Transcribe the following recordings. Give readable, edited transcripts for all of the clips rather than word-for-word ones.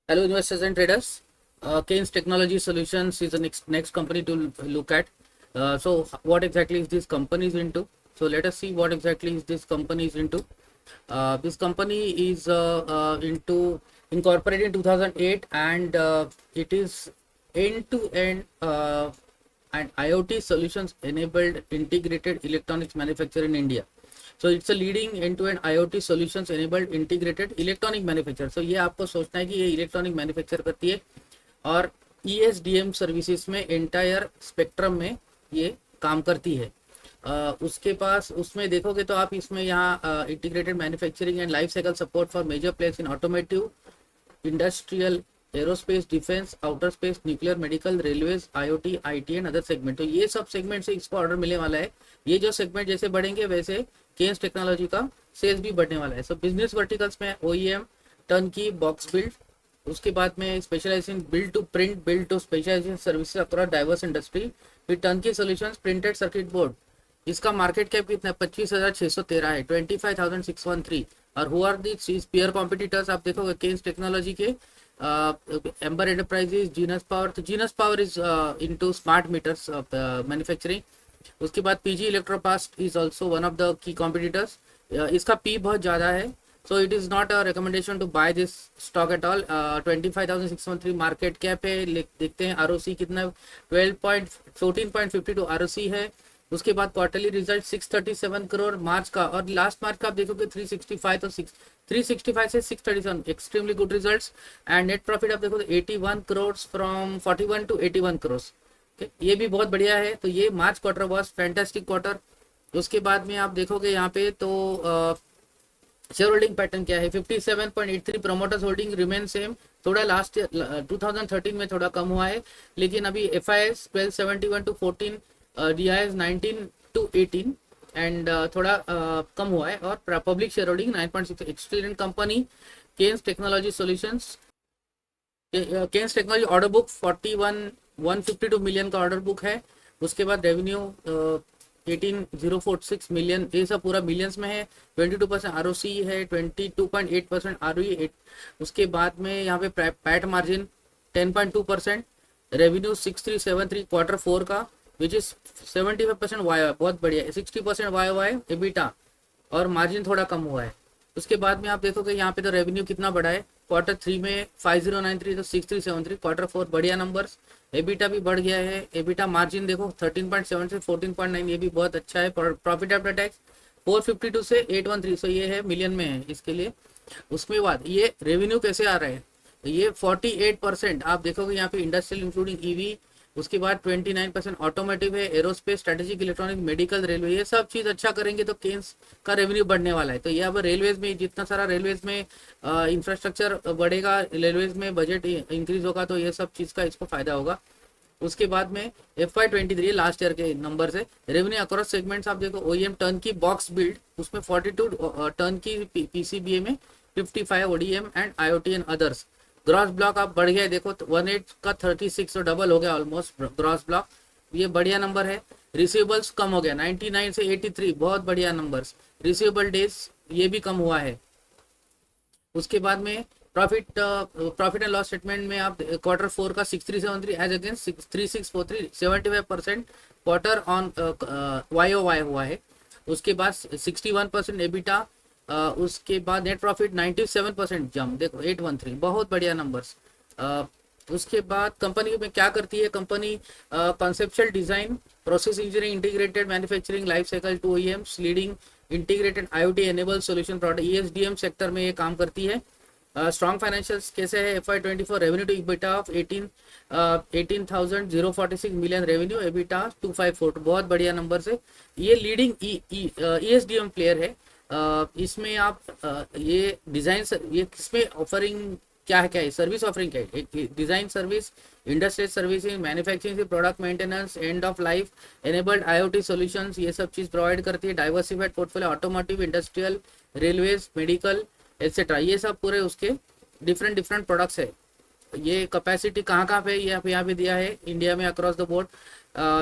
Hello, investors and traders. Keynes Technology Solutions is the next company to look at. What exactly is this company is into? So, let us see what exactly is this company is into. This company is into incorporated in 2008, and it is end-to-end and IoT solutions enabled integrated electronics manufacturer in India. So it's a leading end-to-end IoT solutions enabled integrated electronic manufacturer. So ये आपको सोचना है कि ये electronic manufacture करती है और ESDM services में एंटायर स्पेक्ट्रम में ये काम करती है। उसके पास उसमें देखोगे तो आप इसमें यहाँ integrated manufacturing and life cycle support for major players in automotive, industrial, aerospace, defence, outer space, nuclear, medical, railways, IoT, IT and other segment. तो ये सब सेगमेंट से इसको ऑर्डर मिलने वाला है। ये जो सेगमेंट जैसे बढ़ेंगे वैसे केन्स टेक्नोलॉजी का सेल्स भी बढ़ने वाला है। सो बिजनेस वर्टिकल्स में OEM, turn key, box build, उसके बाद में specialisation build to print, build to specialisation services across diverse industry, फिर turn key solution, printed circuit board. इसका मार्केट कैप कितना है? 25,613 है, 25,613। और who are this peer competitors आप देखोगे केन्स टेक्नोलॉजी के एम्बर एंटरप्राइजेज, जीनस पावर। तो Genus power is into smart meters manufacturing. उसके बाद PG Electroplast is also one of the key competitors. इसका पी बहुत ज़्यादा है, so it is not a recommendation to buy this stock at all. 25,613 market cap है। देखते हैं आरओसी कितना है, 14.52 आरओसी है। उसके बाद क्वार्टरली रिजल्ट 637 करोड़ मार्च का, और लास्ट मार्च का आप देखोगे 365, तो 365 से 637 extremely good results. And net profit आप देखो तो 81 करोड़ फ्रॉम 41 टू 81 करोड़। ये भी बहुत बढ़िया है। तो ये मार्च क्वार्टर वॉज फैंटास्टिक क्वार्टर। उसके बाद में आप देखोगे यहाँ पे तो शेयर होल्डिंग पैटर्न क्या है, 57.83 प्रोमोटर्स होल्डिंग रिमेन सेम। थोड़ा लास्ट ईयर 2013 में थोड़ा कम हुआ है, लेकिन अभी FIS 1271 to 14, DIS 19 to 18 and थोड़ा कम हुआ है। और public share holding 9.6। Excellent company Kaynes technology solutions. Kaynes technology order book 152 million का ऑर्डर बुक है। उसके बाद रेवेन्यू 18,046 मिलियन, ये सब पूरा मिलियंस में है। 22% ROC है, 22.8% ROE। उसके बाद में यहाँ पे पैट मार्जिन 10.2%, रेवेन्यू 6373 क्वार्टर 4 का, विच इज 75% वाई, बहुत बढ़िया है। 60% YOY एबिटा, और मार्जिन थोड़ा कम हुआ है। उसके बाद में आप देखोगे यहाँ पे तो रेवेन्यू कितना बढ़ा है, क्वार्टर 3 में 5093 तो 6373, क्वार्टर 4 बढ़िया नंबर्स। एबिटा भी बढ़ गया है। एबिटा मार्जिन देखो 13.7 से 14.9, ये भी बहुत अच्छा है। प्रॉफिट आफ्टर टैक्स 452 से 813, सो ये है मिलियन में है इसके लिए। उसके बाद ये रेवेन्यू कैसे आ रहा है, ये 48% आप देखोगे यहाँ पे इंडस्ट्रियल इंक्लूडिंग ईवी। उसके बाद 29% ऑटोमोटिव है, aerospace, strategic electronic, medical, railway, ये सब चीज अच्छा करेंगे तो केन्स का रेवेन्यू बढ़ने वाला है। तो ये अब रेलवेज में जितना सारा रेलवेज में इंफ्रास्ट्रक्चर बढ़ेगा, रेलवेज में बजट इंक्रीज होगा, तो ये सब चीज का इसको फायदा होगा। उसके बाद में FY23 लास्ट ईयर के नंबर से रेवेन्यू अक्रॉस सेगमेंट्स आप देखो, OEM turn key, box build उसमें 42, टर्न की PCBA में 55, ODM and IoT and others. Gross block आप बढ़ गया देखो 18 का 36, तो डबल हो गया ऑलमोस्ट ग्रॉस ब्लॉक, ये बढ़िया नंबर है। रिसीवेबल्स कम हो गया 99 से 83, बहुत बढ़िया नंबर्स। रिसीवेबल डेज ये भी कम हुआ है। उसके बाद में प्रॉफिट एंड लॉस स्टेटमेंट में आप क्वार्टर 4 का 6373 as against 3643, 75% quarter on YOY हुआ है। उसके बाद 61% एबिटा। उसके बाद नेट प्रॉफिट 97% जम देखो 813, बहुत बढ़िया नंबर्स। उसके बाद कंपनी में क्या करती है, company conceptual design, process engineering, integrated manufacturing, life cycle to OEMs, leading integrated IoT enable solution product, ESDM sector में ये काम करती है। स्ट्रॉन्ग फाइनेंशियल्स कैसे है, FY24 revenue to EBITDA of 18,046 million, revenue EBITDA 254, बहुत बढ़िया नंबर से। ये लीडिंग ESDM प्लेयर है। इसमें आप ये डिजाइन, ये किसमें ऑफरिंग क्या है सर्विस ऑफरिंग क्या है, design service, industrial servicing, manufacturing, product maintenance, end of life enabled IoT solutions, ये सब चीज प्रोवाइड करती है। Diversified portfolio, automotive, industrial, railways, medical etcetera, ये सब पूरे उसके डिफरेंट प्रोडक्ट्स है। ये कैपेसिटी कहाँ पे यहाँ पे दिया है इंडिया में across the board.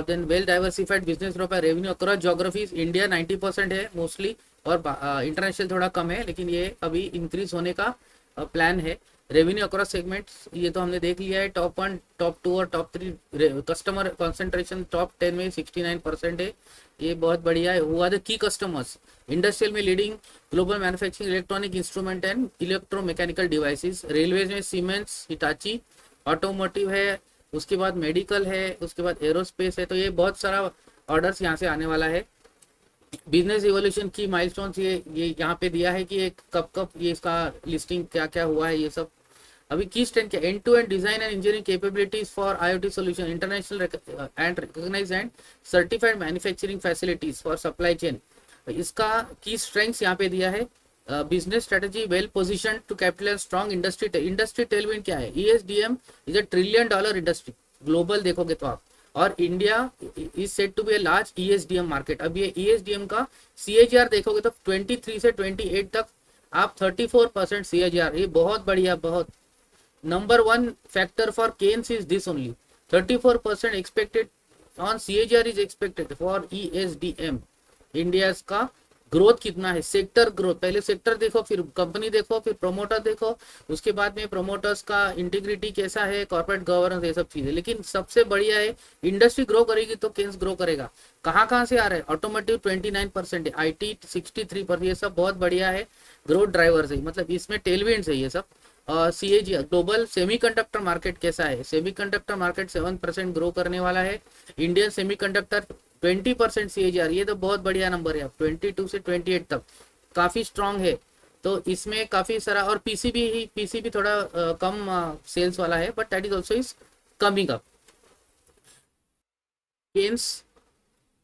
Then well diversified business group है, रेवेन्यू अक्रॉस ज्योग्राफीज, इंडिया 90% है मोस्टली, और इंटरनेशनल थोड़ा कम है, लेकिन ये अभी इंक्रीज होने का प्लान है। रेवेन्यू अक्रॉस सेगमेंट्स ये तो हमने देख लिया है, टॉप 1, टॉप 2 और टॉप 3 कस्टमर कंसंट्रेशन टॉप 10 में 69% है, ये बहुत बढ़िया है। हुआ द की कस्टमर्स इंडस्ट्रियल में leading global manufacturing electronic instrument and electromechanical devices, railways में सीमेंस हिटाची, ऑटोमोटिव है, उसके बाद मेडिकल है, उसके बाद एरोस्पेस है, तो ये बहुत सारा ऑर्डर्स यहाँ से आने वाला है। बिजनेस इवोल्यूशन की माइलस्टोन्स ये यहाँ पे दिया है कि ये कब कब ये इसका लिस्टिंग क्या क्या हुआ है ये सब। अभी की स्ट्रेंथ क्या, end to end design and engineering capabilities for IoT solution, international and recognised and certified manufacturing facilities for supply chain, इसका की स्ट्रेंथ्स यहाँ पे दिया है। Business strategy well position to capitalise strong industry tailwind क्या है, ESDM is a $1 trillion industry global देखोगे तो आप, और India is set to be a large ESDM market. अब ये ईएसडीएम का सीएजीआर देखोगे तो 23 से 28 तक आप 34% सीएजीआर, ये बहुत बढ़िया, बहुत number 1 factor for Kaynes is this only, 34% expected on CAGR is expected for ESDM. India का ग्रोथ कितना है, सेक्टर ग्रोथ, पहले सेक्टर देखो, फिर कंपनी देखो, फिर प्रोमोटर देखो, उसके बाद में प्रोमोटर्स का इंटीग्रिटी कैसा है, कॉर्पोरेट गवर्नेंस, ये सब चीजें। लेकिन सबसे बढ़िया है इंडस्ट्री ग्रो करेगी तो केन्स ग्रो करेगा। कहाँ कहाँ से आ रहा है, ऑटोमोटिव 29% है, आईटी 63%, ये सब बहुत बढ़िया है, ग्रोथ ड्राइवर्स है, मतलब इसमें टेलविंड्स है ये सब। सीएजी ग्लोबल सेमीकंडक्टर मार्केट कैसा है, सेमीकंडक्टर मार्केट 7% ग्रो करने वाला है। इंडियन सेमीकंडक्टर 20% सीएजीआर, ये तो बहुत बढ़िया नंबर है, 22 से 28 तक काफी स्ट्रांग है। तो इसमें काफी सारा, और पीसीबी थोड़ा कम सेल्स वाला है, but that is also is coming up. Kaynes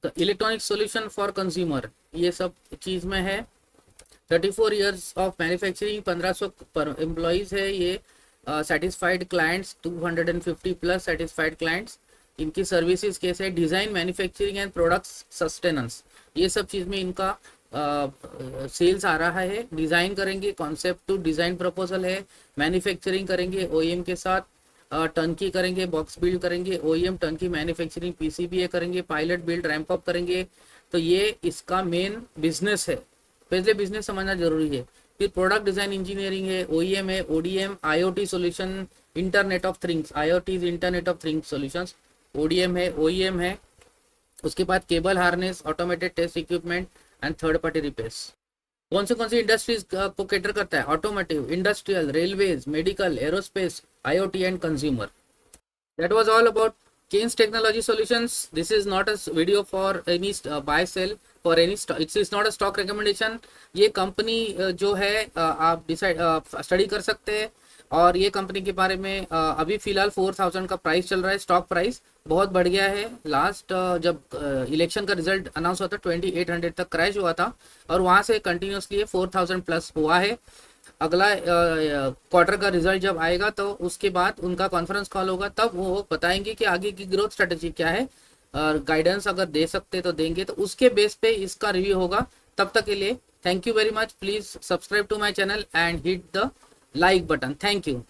electronic solution for consumer, ये सब चीज में है। 34 ईयर्स ऑफ मैन्युफैक्चरिंग, 1500 एम्प्लॉइज है ये, satisfied clients 250 plus satisfied clients. इनकी सर्विसेज कैसे, design manufacturing and products sustenance, ये सब चीज में इनका सेल्स आ रहा है। डिजाइन करेंगे, कॉन्सेप्ट टू डिजाइन प्रपोजल है, मैन्युफैक्चरिंग करेंगे ओईएम के साथ, टर्नकी करेंगे, बॉक्स बिल्ड करेंगे, ओईएम टर्नकी मैन्युफैक्चरिंग पीसीबी करेंगे, पायलट बिल्ड रैंप अप करेंगे। तो ये इसका मेन बिजनेस है, पहले बिजनेस समझना जरूरी है। फिर प्रोडक्ट डिजाइन इंजीनियरिंग है, ओईएम है, ODM, IoT solution, internet of things, IoT is internet of things solutions, ODM है, ओईएम है। उसके बाद cable harness, automated test equipment and third party repairs. कौन सी इंडस्ट्रीज को कैटर करता है, automotive, industrial, railways, medical, aerospace, IoT and consumer. That was all about Keynes Technology Solutions. This is not a video for any buy sell for any it is not a stock recommendation. ये company जो है आप decide study कर सकते हैं, और ये company के बारे में अभी फिलहाल 4000 का प्राइस चल रहा है, स्टॉक प्राइस बहुत बढ़ गया है। लास्ट जब इलेक्शन का रिजल्ट अनाउंस हुआ था 2800 तक क्रैश हुआ था, और वहां से कंटिन्यूसली 4000 प्लस हुआ है। अगला क्वार्टर का रिजल्ट जब आएगा तो उसके बाद उनका कॉन्फ्रेंस कॉल होगा, तब वो बताएंगे कि आगे की ग्रोथ स्ट्रेटेजी क्या है, और गाइडेंस अगर दे सकते तो देंगे, तो उसके बेस पे इसका रिव्यू होगा। तब तक के लिए thank you very much, please subscribe to my channel and hit the like button. Thank you.